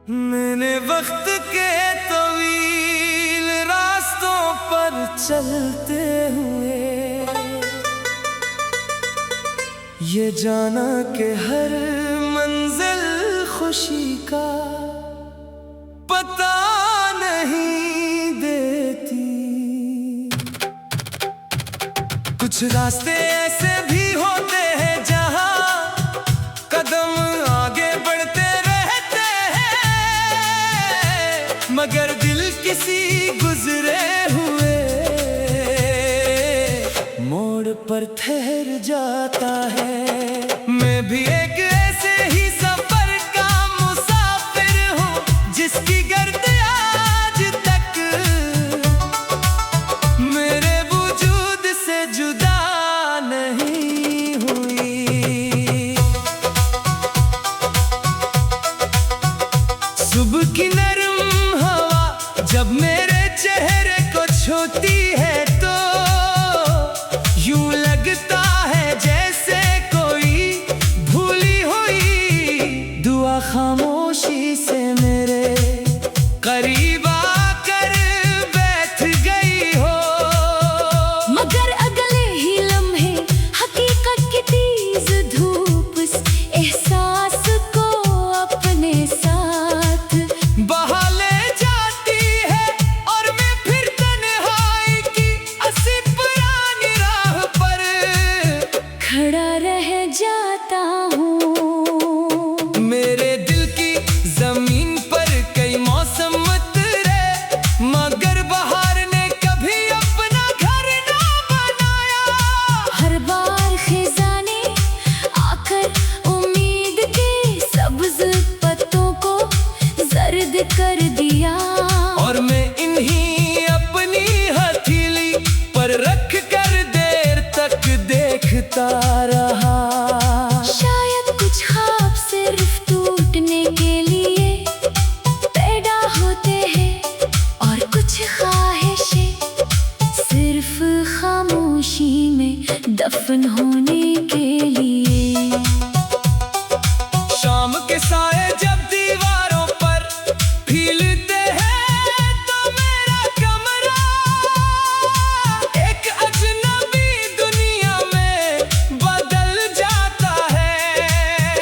मैंने वक्त के तवील रास्तों पर चलते हुए ये जाना कि हर मंजिल खुशी का पता नहीं देती। कुछ रास्ते ऐसे भी होते हैं जहां कदम आगे बढ़ते रहते हैं, मगर दिल किसी गुजरे हुए मोड़ पर ठहर जाता है। मैं भी एक ऐसे ही सफर का मुसाफिर हूँ जिसकी गर्द आज तक मेरे वजूद से जुदा नहीं हुई। सुबह की नरम हवा जब मेरे चेहरे को छूती है तो यूं लगता है जैसे कोई भूली हुई दुआ खामोशी से मेरे करीब आकर बैठ गई हो। मगर अगले ही लम्हे हकीकत की तेज धूप इस एहसास को अपने साथ बहा ले जाती है और मैं फिर तन्हाई की असी पुरानी राह पर खड़ा रह जाता हूँ। मेरे दिल की जमीन पर कई मौसम उतरे मगर बहार ने कभी अपना घर ना बनाया। हर बार खिजाने आकर उम्मीद के सब्ज पत्तों को जर्द कर दिया और मैं इन्हीं अपनी हथेली पर रख कर देर तक देखता रहा। शायद कुछ ख्वाब सिर्फ टूटने के लिए पैदा होते हैं और कुछ ख्वाहिशें सिर्फ खामोशी में दफन होने के लिए। शाम के साए जब दीवारों पर फीलते हैं तो मेरा कमरा एक अजनबी दुनिया में बदल जाता है।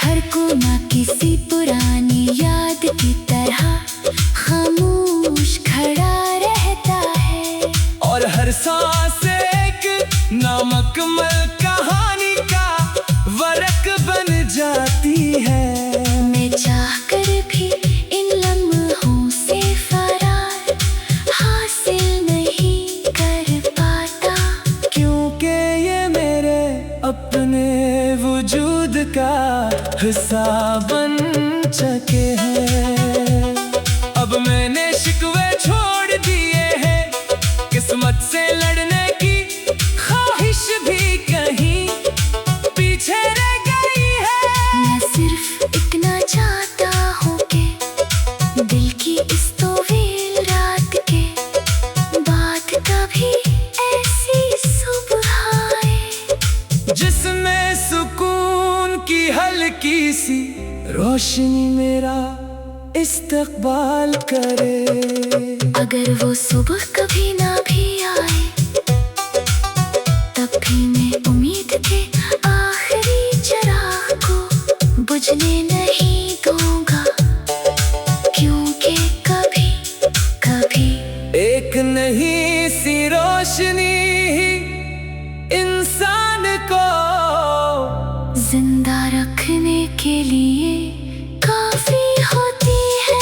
हर कोना किसी पुरानी याद की तरह खामोश खड़ा रहता है और हर सांस एक नामुकम्मल कहानी का वरक बन जाती है। मैं चाहकर भी इन लम्हों से फरार हासिल नहीं कर पाता क्योंकि ये मेरे अपने वजूद का हिस्सा बन चुके हैं। अब मैंने शिकवे छोड़ दिए हैं, किस्मत से लड़ने की ख्वाहिश भी कहीं पीछे रह गई है। मैं सिर्फ इतना चाहता हूँ कि दिल की इस तवील रात के बाद कभी ऐसी सुबह आए जिसमें सुकून की हल्की सी रोशनी मेरा इस्तकबाल करे। अगर वो सुबह कभी ना भी आए तब भी मैं उम्मीद के आखिरी चिराग को बुझने नहीं दूंगा क्योंकि कभी कभी एक नई सी रोशनी ही इंसान को जिंदा रखने के लिए काफी होती है।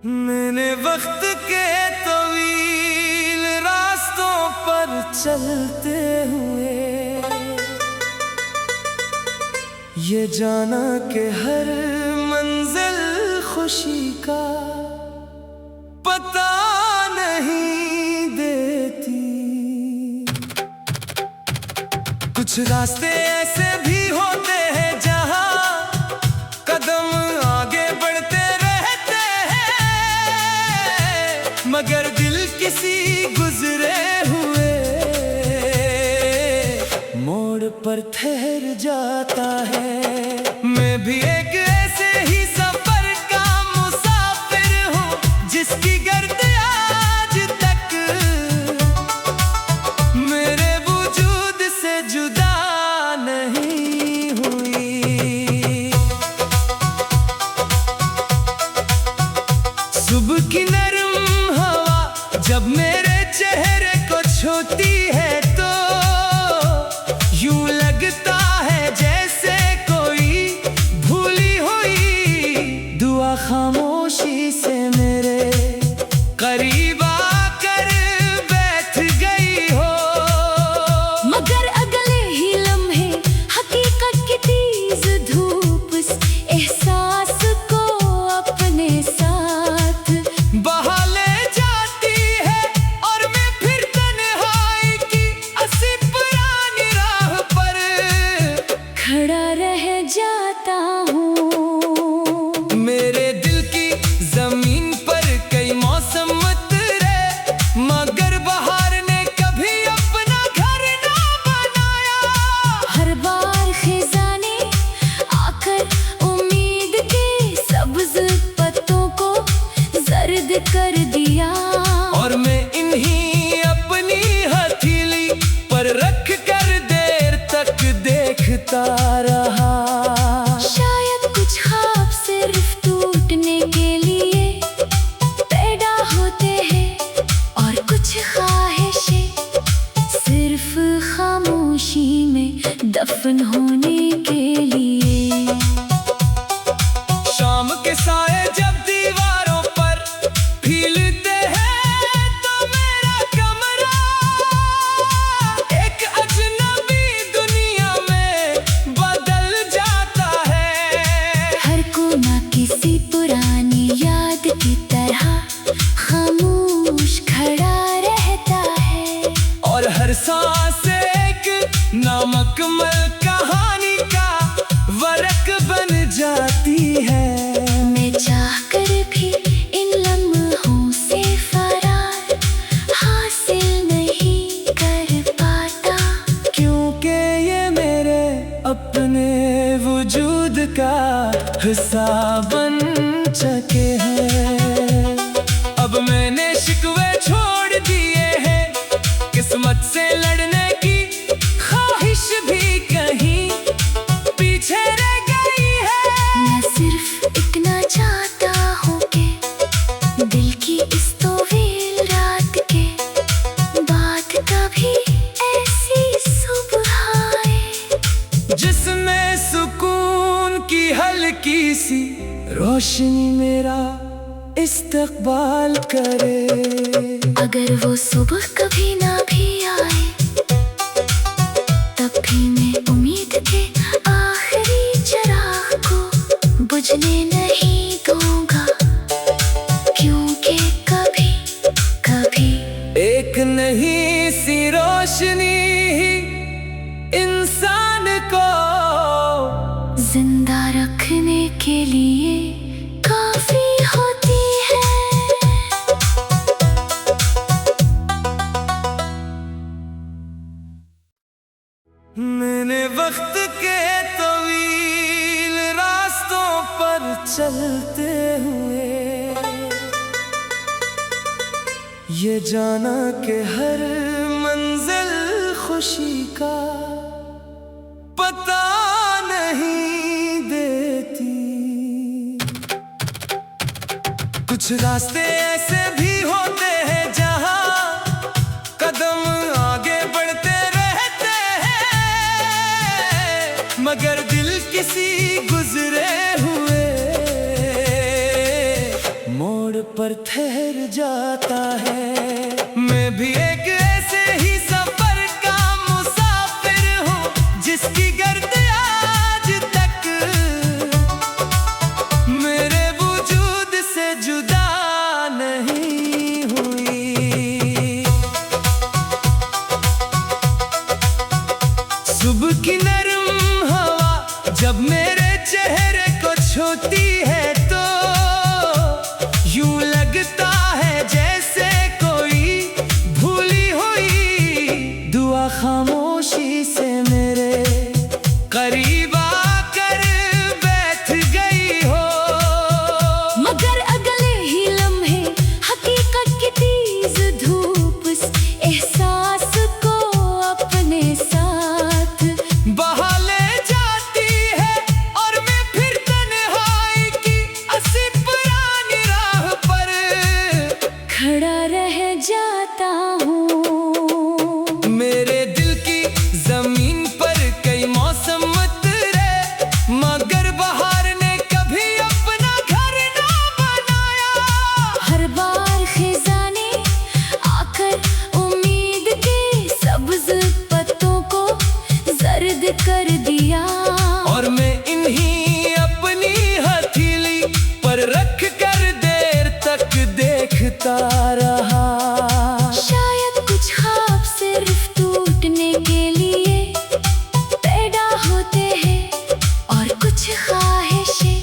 मैंने वक्त के तवील रास्तों पर चलते हुए ये जाना कि हर मंजिल खुशी का पता नहीं देती। कुछ रास्ते ऐसे भी होते हैं जहां कदम आगे बढ़ते रहते हैं, मगर दिल किसी गुजरे हुए मोड़ पर ठहर जाता है। मैं भी एक ऐसे ही सफर का मुसाफिर हूँ जिसकी गर्द आज तक मेरे वजूद से जुदा नहीं हुई। सुबह की नरम हवा जब मेरे चेहरे को छूती है तो यूं लगता है जैसे कोई भूली हुई दुआ खामोशी से मेरे करीब आकर बैठ गई हो। मगर अगले ही लम्हे हकीकत की तेज धूप इस एहसास को अपने साथ बहा ले जाती है और मैं फिर तन्हाई की असी पुरानी राह पर खड़ा रह जाता हूँ। मेरे दिल की जमीन पर कई मौसम उतरे मगर बहार ने कभी अपना घर ना बनाया। हर बार खिजाने आकर उम्मीद के सब्ज पत्तों को जर्द कर दिया। और मैं इन्हीं अपनी हथेली पर रख कर देर तक देखता रहा। शायद कुछ ख्वाब सिर्फ टूटने के लिए पैदा होते हैं और कुछ ख्वाहिशें सिर्फ खामोशी में दफन होने के लिए। शाम के साए जब दीवारों पर फीलते हैं तो मेरा कमरा एक अजनबी दुनिया में बदल जाता है। हर कोना किसी पुरानी याद की तरह खामोश खड़ा रहता है। और हर सांस एक नामुकम्मल कहानी का वरक बन जाती है। मैं चाहकर भी इन लम्हों से फरार हासिल नहीं कर पाता क्योंकि ये मेरे अपने वजूद का हिस्सा बन चुके हैं। अब मैंने शिकवे छोड़ दिए हैं, किस्मत से लड़ने की ख्वाहिश भी कहीं पीछे रह गई है। मैं सिर्फ इतना चाहता हूँ कि दिल की इस तवील रात के बाद कभी ऐसी सुबह आए जिसमें सुकून की हल्की सी रोशनी मेरा इस्तकबाल करे। अगर वो सुबह कभी ना भी आए तब भी मैं उम्मीद के आखिरी चिराग को बुझने नहीं दूंगा क्योंकि कभी कभी एक नई सी रोशनी ही इंसान को जिंदा रखने के लिए काफी होती है। मैंने वक्त के तवील रास्तों पर चलते हुए ये जाना कि हर मंजिल खुशी का पता नहीं देती। कुछ रास्ते ऐसे भी होते हैं जहां कदम आगे बढ़ते रहते हैं मगर दिल किसी गुजरे हुए मोड़ पर ठहर जाता है। मैं भी एक ऐसे ही सफर का मुसाफिर हूँ जिसकी गर्द आज तक मेरे वजूद से जुदा नहीं हुई। सुबह की नरम हवा जब मेरे चेहरे को छूती है तो यूं लगता है जैसे कोई भूली हुई दुआ खामोशी से जर्द कर दिया। और मैं इन्हीं अपनी हथेली पर रख कर देर तक देखता रहा। शायद कुछ ख्वाब सिर्फ टूटने के लिए पैदा होते हैं, और कुछ ख्वाहिशें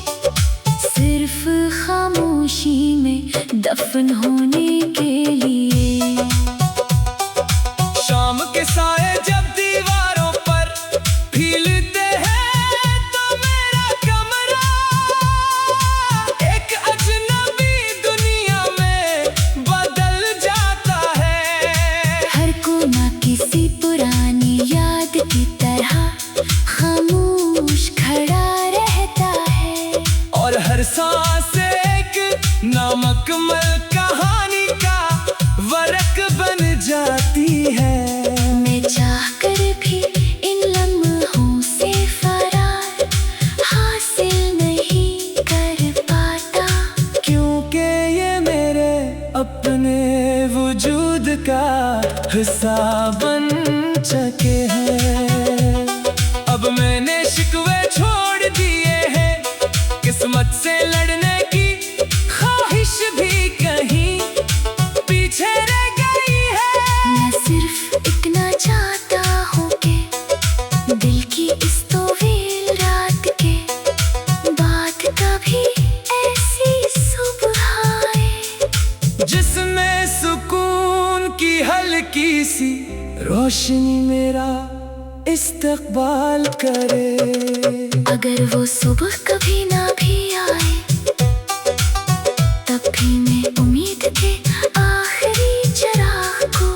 सिर्फ खामोशी में दफन होने के लिए। शाम के साए जब दीवारों पर फीलते हैं तो मेरा कमरा एक अजनबी दुनिया में बदल जाता है। हर कोना किसी पुरानी याद की तरह खामोश खड़ा रहता है। और हर सांस एक नामुकम्मल कहानी का वरक बन जाती है। मैं चाहकर भी इन लम्हों से फरार हासिल नहीं कर पाता, क्योंकि ये मेरे अपने वजूद का हिस्सा बन चुके हैं। अब मैंने शिकवे छोड़ दिए हैं, किस्मत से लड़ने की ख्वाहिश भी कहीं पीछे रह गई है। मैं सिर्फ इतना चाहता हूँ कि दिल की इस तवील रात के बाद कभी ऐसी सुबह आए जिसमें सुकून की हल्की सी रोशनी मेरा इस्तकबाल करे। अगर वो सुबह कभी ना भी आए तब भी मैं उम्मीद के आखिरी चिराग को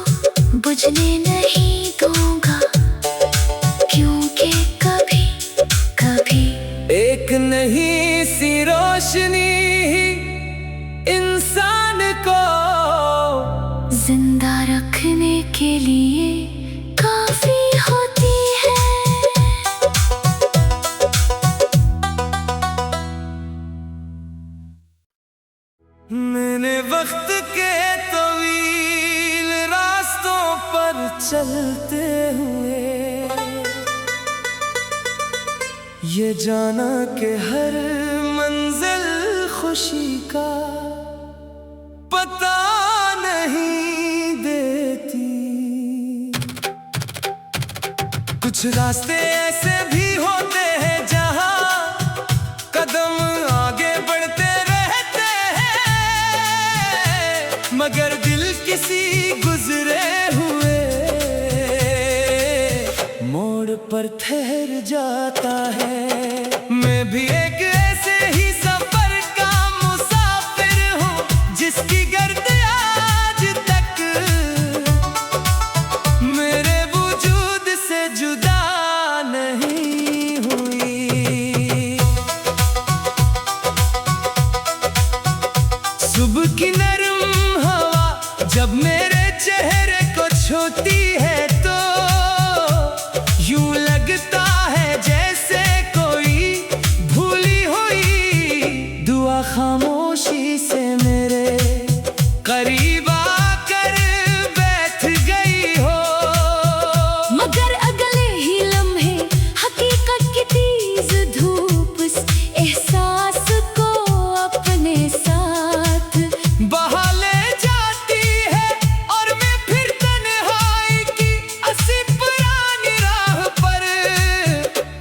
बुझने नहीं दूंगा, क्योंकि कभी कभी एक नई सी रोशनी ही इंसान को जिंदा रखने के लिए काफी होती है। मैंने वक्त के तवील रास्तों पर चलते हुए ये जाना कि हर मंजिल खुशी का पता नहीं देती। कुछ रास्ते ऐसे भी होते हैं जहां कदम आगे बढ़ते रहते हैं, मगर दिल किसी गुजरे हुए मोड़ पर ठहर जाता है। मैं भी एक ऐसे ही सफर का मुसाफिर हूँ जिसकी गर्द आज तक मेरे वजूद से जुदा नहीं हुई। सुबह की नरम हवा जब मेरे चेहरे को छूती है तो यूं लगता है जैसे कोई भूली हुई दुआ खामोशी से मेरे करीब आकर बैठ गई हो। मगर अगले ही लम्हे हकीकत की तेज धूप इस एहसास को अपने साथ बहा ले जाती है और मैं फिर तन्हाई की असी पुरानी राह पर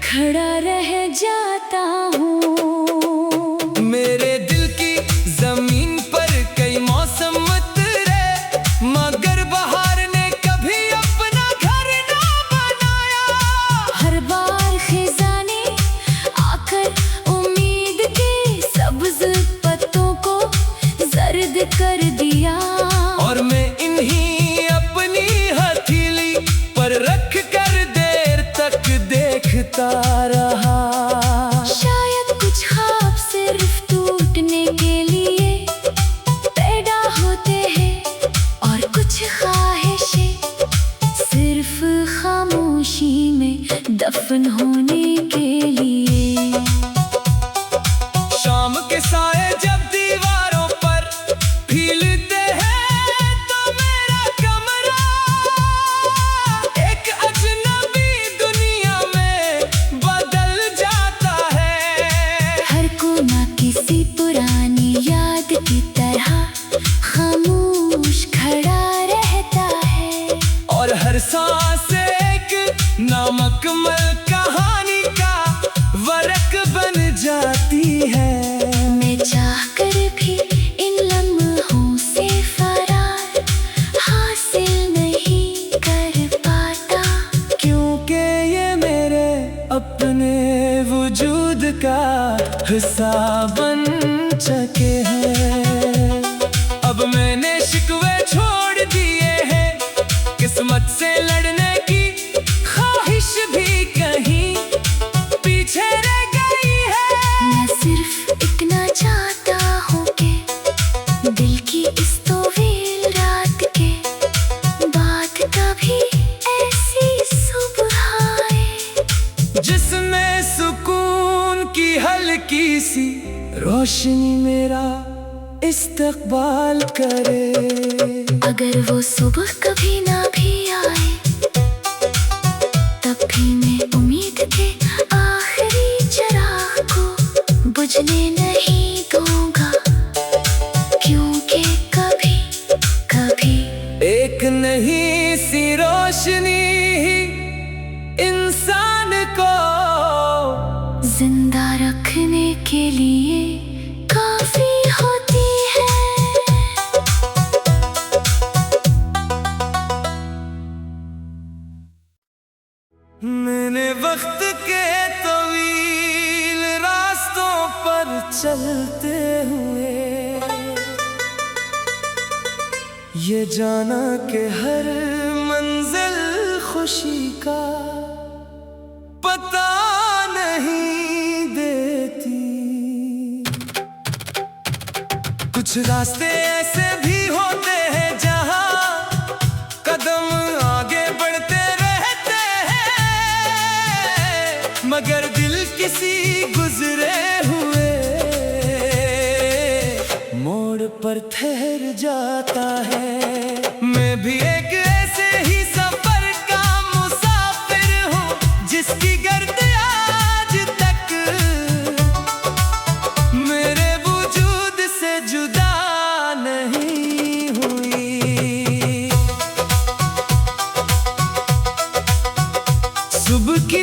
खड़ा रह जाता हूँ। मेरे दिल की जमीन पर कई मौसम उतरे, मगर बहार ने कभी अपना घर ना बनाया। हर बार खिजाने आकर उम्मीद के सब्ज पत्तों को जर्द कर दिया। और मैं इन्हीं अपनी हथेली पर रख कर देर तक देखता रहा। शायद कुछ ख्वाब सिर्फ टूटने के लिए पैदा होते हैं, और कुछ ख्वाहिशें सिर्फ खामोशी में दफन होने के लिए। शाम के साए जब दीवारों पर फीलते हैं तो मेरा कमरा एक अजनबी दुनिया में मुकम्मल कहानी का वरक बन जाती है। मैं चाह कर भी इन लम्हों से फरार हासिल नहीं कर पाता, क्योंकि ये मेरे अपने वजूद का हिस्सा बन चुके हैं। अब मैंने शिकवे छोड़ दिए हैं, किस्मत से लड़ने की ख्वाहिश भी कहीं पीछे रह गई है। मैं सिर्फ इतना चाहता हूँ कि दिल की इस तवील रात के बाद कभी ऐसी सुबह आए जिसमें सुकून की हल्की सी रोशनी मेरा इस्तकबाल करे। अगर वो सुबह कभी ना भी आए तब भी मैं उम्मीद के आखिरी चिराग को बुझने नहीं दूंगा, क्योंकि कभी कभी एक नई सी रोशनी ही इंसान को जिंदा रखने के लिए काफी होती है। मैंने वक्त के तवील रास्तों पर चलते हुए ये जाना कि हर मंजिल खुशी का पता नहीं देती। कुछ रास्ते ऐसे भी होते हैं जहां कदम आगे बढ़ते रहते हैं, मगर दिल किसी गुजरे हुए मोड़ पर ठहर जाता है। मैं भी एक ऐसे ही सफर का मुसाफिर हूँ जिसकी गर्द आज तक मेरे वजूद से जुदा नहीं हुई। सुबह की